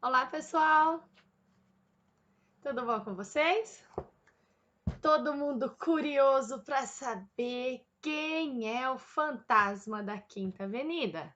Olá, pessoal! Tudo bom com vocês? Todo mundo curioso para saber quem é o fantasma da Quinta Avenida?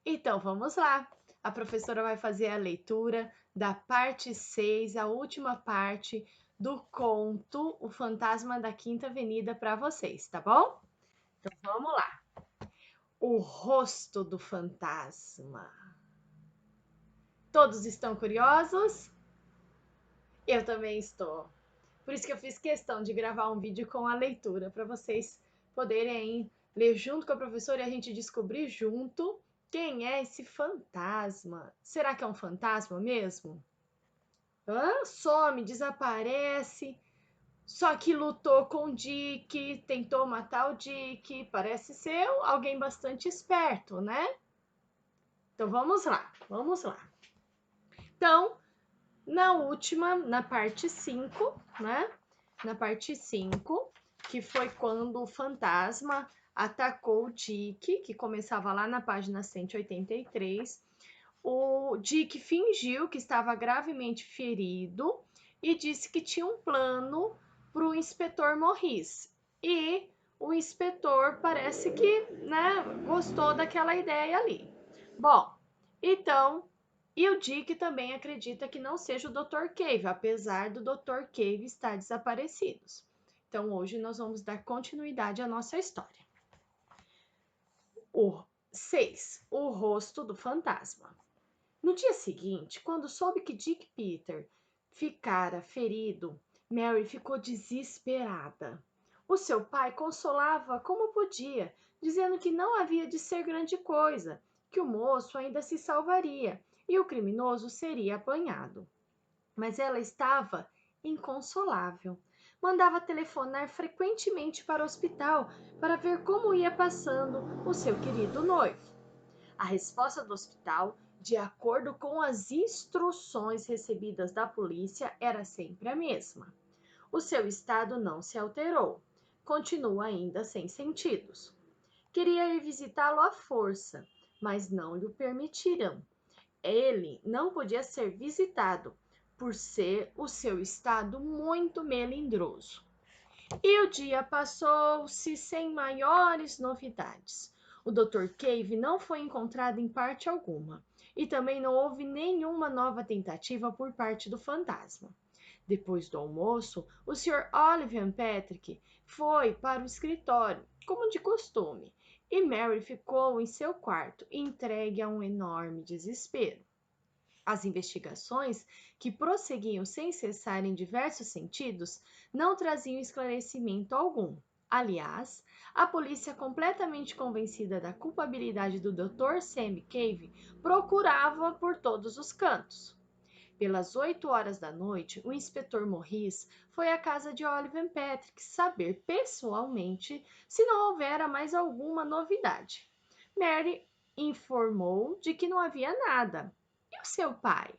Então vamos lá! A professora vai fazer a leitura da parte 6, a última parte do conto O Fantasma da Quinta Avenida para vocês, tá bom? Então vamos lá! O rosto do fantasma. Todos estão curiosos? Eu também estou. Por isso que eu fiz questão de gravar um vídeo com a leitura, para vocês poderem ler junto com a professora e a gente descobrir junto quem é esse fantasma. Será que é um fantasma mesmo? Some, desaparece, só que lutou com o Dick, tentou matar o Dick, parece ser alguém bastante esperto, né? Então vamos lá, vamos lá. Então, na parte 5, né? Na parte 5, que foi quando o fantasma atacou o Dick, que começava lá na página 183. O Dick fingiu que estava gravemente ferido e disse que tinha um plano para o inspetor Morris. E o inspetor parece que, né, gostou daquela ideia ali. Bom, então, e o Dick também acredita que não seja o Dr. Cave, apesar do Dr. Cave estar desaparecido. Então, hoje nós vamos dar continuidade à nossa história. O 6. O rosto do fantasma. No dia seguinte, quando soube que Dick Peter ficara ferido, Mary ficou desesperada. O seu pai consolava como podia, dizendo que não havia de ser grande coisa, que o moço ainda se salvaria e o criminoso seria apanhado. Mas ela estava inconsolável. Mandava telefonar frequentemente para o hospital para ver como ia passando o seu querido noivo. A resposta do hospital, de acordo com as instruções recebidas da polícia, era sempre a mesma. O seu estado não se alterou. Continua ainda sem sentidos. Queria ir visitá-lo à força, mas não lhe permitiram. Ele não podia ser visitado por ser o seu estado muito melindroso. E o dia passou-se sem maiores novidades. O Dr. Cave não foi encontrado em parte alguma, e também não houve nenhuma nova tentativa por parte do fantasma. Depois do almoço, o Sr. Oliver Patrick foi para o escritório, como de costume, e Mary ficou em seu quarto, entregue a um enorme desespero. As investigações, que prosseguiam sem cessar em diversos sentidos, não traziam esclarecimento algum. Aliás, a polícia, completamente convencida da culpabilidade do Dr. Sam Cave, procurava por todos os cantos. Pelas 8 horas da noite, o inspetor Morris foi à casa de Oliver Patrick saber pessoalmente se não houvera mais alguma novidade. Mary informou de que não havia nada. E o seu pai?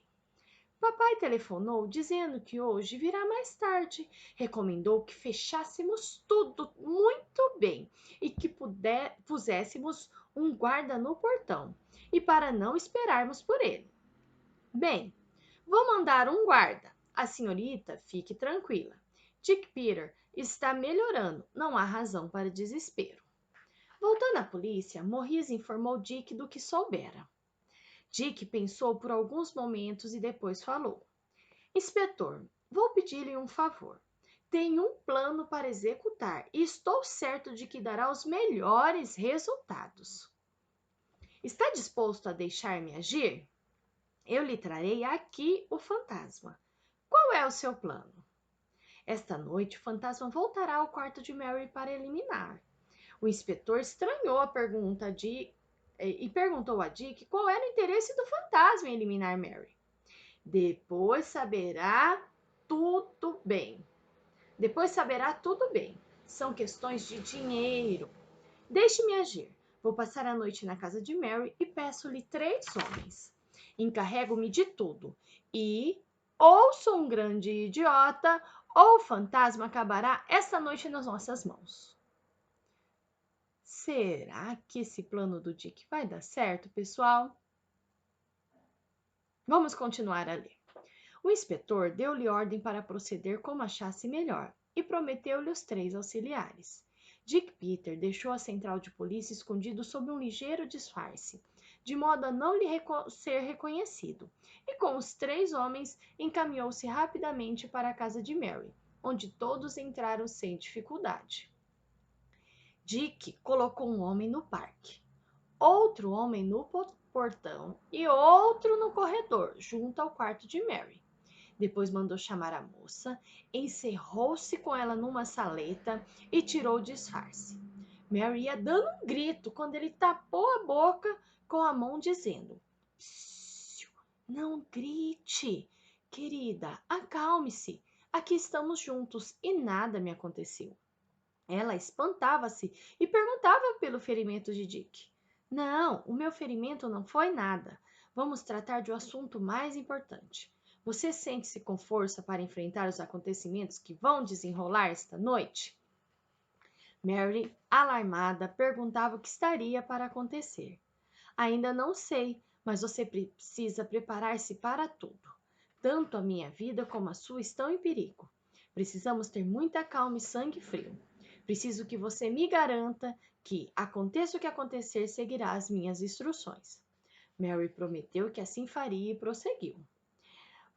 Papai telefonou dizendo que hoje virá mais tarde. Recomendou que fechássemos tudo muito bem e que puséssemos um guarda no portão e para não esperarmos por ele. Bem, vou mandar um guarda. A senhorita fique tranquila. Dick Peter está melhorando, não há razão para desespero. Voltando à polícia, Morris informou Dick do que soubera. Dick pensou por alguns momentos e depois falou: Inspetor, vou pedir-lhe um favor. Tenho um plano para executar e estou certo de que dará os melhores resultados. Está disposto a deixar-me agir? Eu lhe trarei aqui o fantasma. Qual é o seu plano? Esta noite, o fantasma voltará ao quarto de Mary para eliminar. O inspetor estranhou a pergunta e perguntou a Dick qual era o interesse do fantasma em eliminar Mary. Depois saberá tudo bem. Depois saberá tudo bem. São questões de dinheiro. Deixe-me agir. Vou passar a noite na casa de Mary e peço-lhe 3 homens. Encarrego-me de tudo. E ou sou um grande idiota, ou o fantasma acabará esta noite nas nossas mãos. Será que esse plano do Dick vai dar certo, pessoal? Vamos continuar a ler. O inspetor deu-lhe ordem para proceder como achasse melhor e prometeu-lhe os 3 auxiliares. Dick Peter deixou a central de polícia escondido sob um ligeiro disfarce, de modo a não lhe ser reconhecido, e com os 3 homens encaminhou-se rapidamente para a casa de Mary, onde todos entraram sem dificuldade. Dick colocou um homem no parque, outro homem no portão e outro no corredor, junto ao quarto de Mary. Depois mandou chamar a moça, encerrou-se com ela numa saleta e tirou o disfarce. Mary ia dando um grito quando ele tapou a boca com a mão, dizendo: "Psiu, não grite, querida, acalme-se. Aqui estamos juntos e nada me aconteceu." Ela espantava-se e perguntava pelo ferimento de Dick. "Não, o meu ferimento não foi nada. Vamos tratar de um assunto mais importante. Você sente-se com força para enfrentar os acontecimentos que vão desenrolar esta noite?" Mary, alarmada, perguntava o que estaria para acontecer. "Ainda não sei, mas você precisa preparar-se para tudo. Tanto a minha vida como a sua estão em perigo. Precisamos ter muita calma e sangue frio. Preciso que você me garanta que, aconteça o que acontecer, seguirá as minhas instruções." Mary prometeu que assim faria e prosseguiu.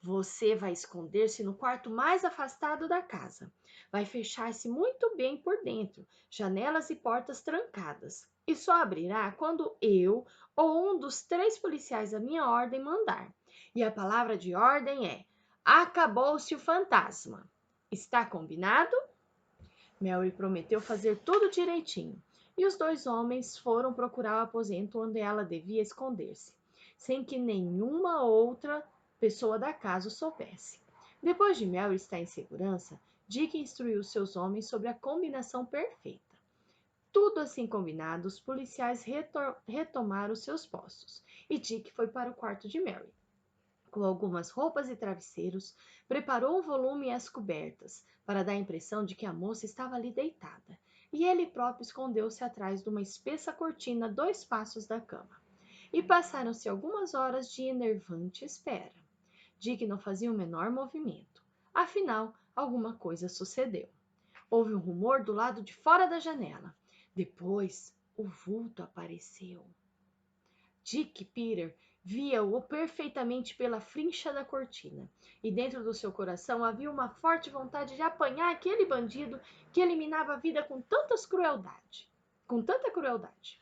"Você vai esconder-se no quarto mais afastado da casa. Vai fechar-se muito bem por dentro, janelas e portas trancadas. E só abrirá quando eu ou um dos 3 policiais da minha ordem mandar. E a palavra de ordem é: acabou-se o fantasma. Está combinado?" Mary prometeu fazer tudo direitinho, e os 2 homens foram procurar o aposento onde ela devia esconder-se, sem que nenhuma outra pessoa da casa o soubesse. Depois de Mary estar em segurança, Dick instruiu seus homens sobre a combinação perfeita. Tudo assim combinado, os policiais retomaram seus postos, e Dick foi para o quarto de Mary. Com algumas roupas e travesseiros, preparou um volume e as cobertas, para dar a impressão de que a moça estava ali deitada, e ele próprio escondeu-se atrás de uma espessa cortina a 2 passos da cama. E passaram-se algumas horas de enervante espera. Dick não fazia o menor movimento. Afinal, alguma coisa sucedeu. Houve um rumor do lado de fora da janela. Depois, o vulto apareceu. Dick Peter via-o perfeitamente pela frincha da cortina, e dentro do seu coração havia uma forte vontade de apanhar aquele bandido que eliminava a vida com tanta crueldade.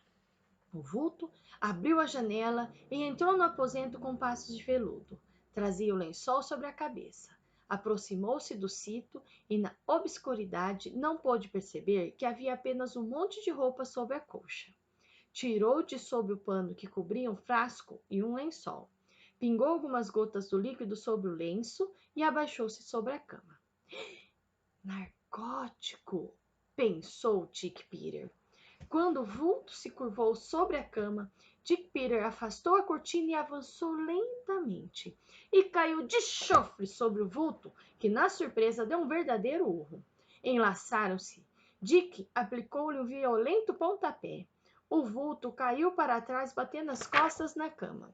O vulto abriu a janela e entrou no aposento com passos de veludo. Trazia o lençol sobre a cabeça. Aproximou-se do cito e, na obscuridade, não pôde perceber que havia apenas um monte de roupa sob a colcha. Tirou de sob o pano que cobria um frasco e um lençol. Pingou algumas gotas do líquido sobre o lenço e abaixou-se sobre a cama. "Narcótico", pensou Dick Peter. Quando o vulto se curvou sobre a cama, Dick Peter afastou a cortina e avançou lentamente. E caiu de chofre sobre o vulto, que na surpresa deu um verdadeiro urro. Enlaçaram-se. Dick aplicou-lhe um violento pontapé. O vulto caiu para trás, batendo as costas na cama.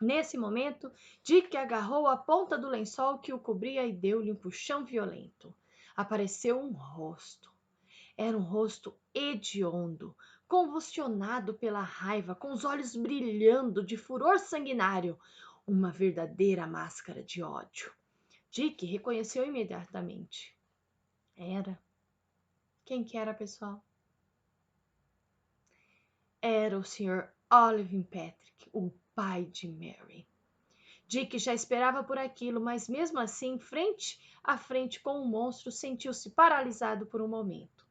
Nesse momento, Dick agarrou a ponta do lençol que o cobria e deu-lhe um puxão violento. Apareceu um rosto. Era um rosto hediondo, convulsionado pela raiva, com os olhos brilhando de furor sanguinário, uma verdadeira máscara de ódio. Dick reconheceu imediatamente. Era. Quem que era, pessoal? Era o Sr. Oliver Patrick, o pai de Mary. Dick já esperava por aquilo, mas mesmo assim, frente a frente com o monstro, sentiu-se paralisado por um momento.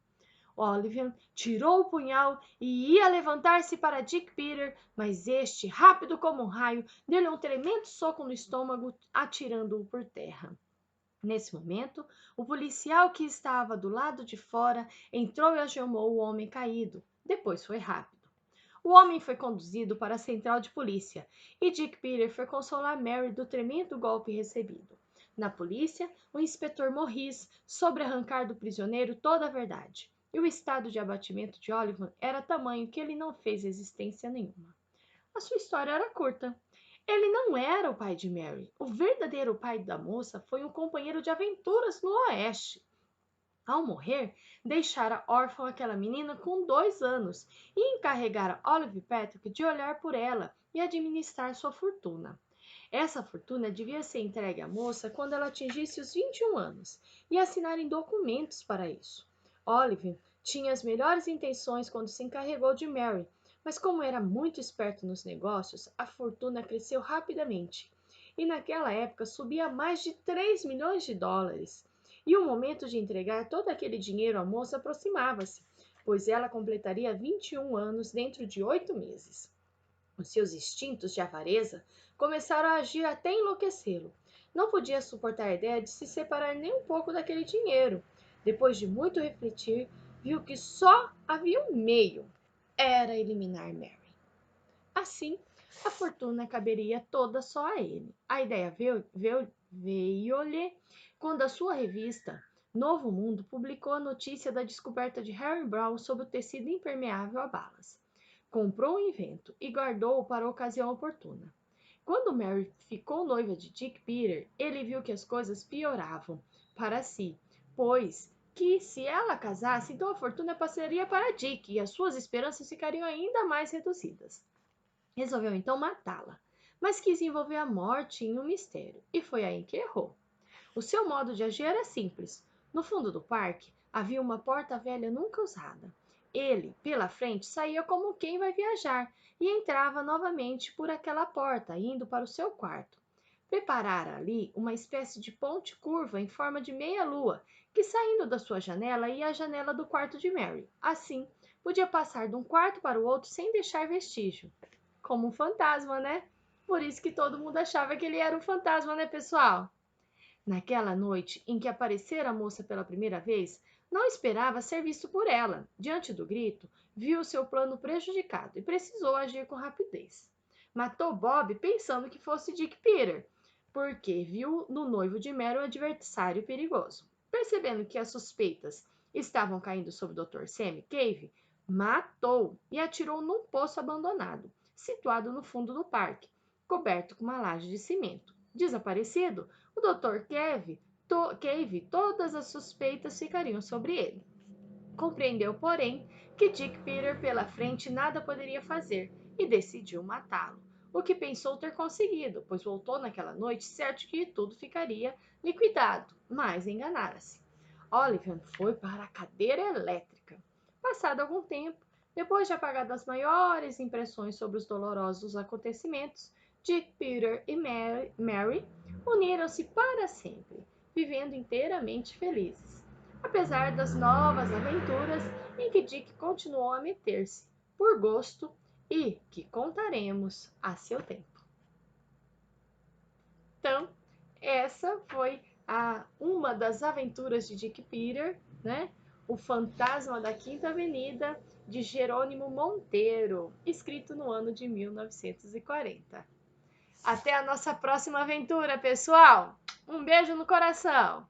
Oliver tirou o punhal e ia levantar-se para Dick Peter, mas este, rápido como um raio, deu-lhe um tremendo soco no estômago, atirando-o por terra. Nesse momento, o policial que estava do lado de fora entrou e algemou o homem caído. Depois foi rápido. O homem foi conduzido para a central de polícia e Dick Peter foi consolar Mary do tremendo golpe recebido. Na polícia, o inspetor Morris soube arrancar do prisioneiro toda a verdade, e o estado de abatimento de Oliver era tamanho que ele não fez resistência nenhuma. A sua história era curta. Ele não era o pai de Mary. O verdadeiro pai da moça foi um companheiro de aventuras no Oeste. Ao morrer, deixara órfã aquela menina com 2 anos e encarregara Olive Patrick de olhar por ela e administrar sua fortuna. Essa fortuna devia ser entregue à moça quando ela atingisse os 21 anos e assinarem documentos para isso. Olive tinha as melhores intenções quando se encarregou de Mary, mas como era muito esperto nos negócios, a fortuna cresceu rapidamente e naquela época subia a mais de 3 milhões de dólares. E o momento de entregar todo aquele dinheiro à moça aproximava-se, pois ela completaria 21 anos dentro de 8 meses. Os seus instintos de avareza começaram a agir até enlouquecê-lo. Não podia suportar a ideia de se separar nem um pouco daquele dinheiro. Depois de muito refletir, viu que só havia um meio: era eliminar Mary. Assim, a fortuna caberia toda só a ele. A ideia veio-lhe quando a sua revista Novo Mundo publicou a notícia da descoberta de Harry Brown sobre o tecido impermeável a balas. Comprou o invento e guardou-o para a ocasião oportuna. Quando Mary ficou noiva de Dick Peter, ele viu que as coisas pioravam para si, pois que se ela casasse, então a fortuna passaria para Dick e as suas esperanças ficariam ainda mais reduzidas. Resolveu então matá-la, mas quis envolver a morte em um mistério, e foi aí que errou. O seu modo de agir era simples. No fundo do parque havia uma porta velha nunca usada. Ele, pela frente, saía como quem vai viajar e entrava novamente por aquela porta, indo para o seu quarto. Preparara ali uma espécie de ponte curva em forma de meia-lua, que saindo da sua janela ia à janela do quarto de Mary. Assim, podia passar de um quarto para o outro sem deixar vestígio. Como um fantasma, né? Por isso que todo mundo achava que ele era um fantasma, né, pessoal? Naquela noite em que aparecera a moça pela primeira vez, não esperava ser visto por ela. Diante do grito, viu seu plano prejudicado e precisou agir com rapidez. Matou Bob pensando que fosse Dick Peter, porque viu no noivo de Mary um adversário perigoso. Percebendo que as suspeitas estavam caindo sobre o Dr. Sammy Cave, matou e atirou num poço abandonado, situado no fundo do parque, coberto com uma laje de cimento. Desaparecido, o Dr. Cave, todas as suspeitas ficariam sobre ele. Compreendeu, porém, que Dick Peter pela frente nada poderia fazer e decidiu matá-lo, o que pensou ter conseguido, pois voltou naquela noite certo que tudo ficaria liquidado, mas enganara-se. Oliver foi para a cadeira elétrica. Passado algum tempo, depois de apagar as maiores impressões sobre os dolorosos acontecimentos, Dick, Peter e Mary uniram-se para sempre, vivendo inteiramente felizes, apesar das novas aventuras em que Dick continuou a meter-se, por gosto, e que contaremos a seu tempo. Então, essa foi uma das aventuras de Dick Peter, né? O Fantasma da Quinta Avenida, de Jerônimo Monteiro, escrito no ano de 1940. Até a nossa próxima aventura, pessoal! Um beijo no coração!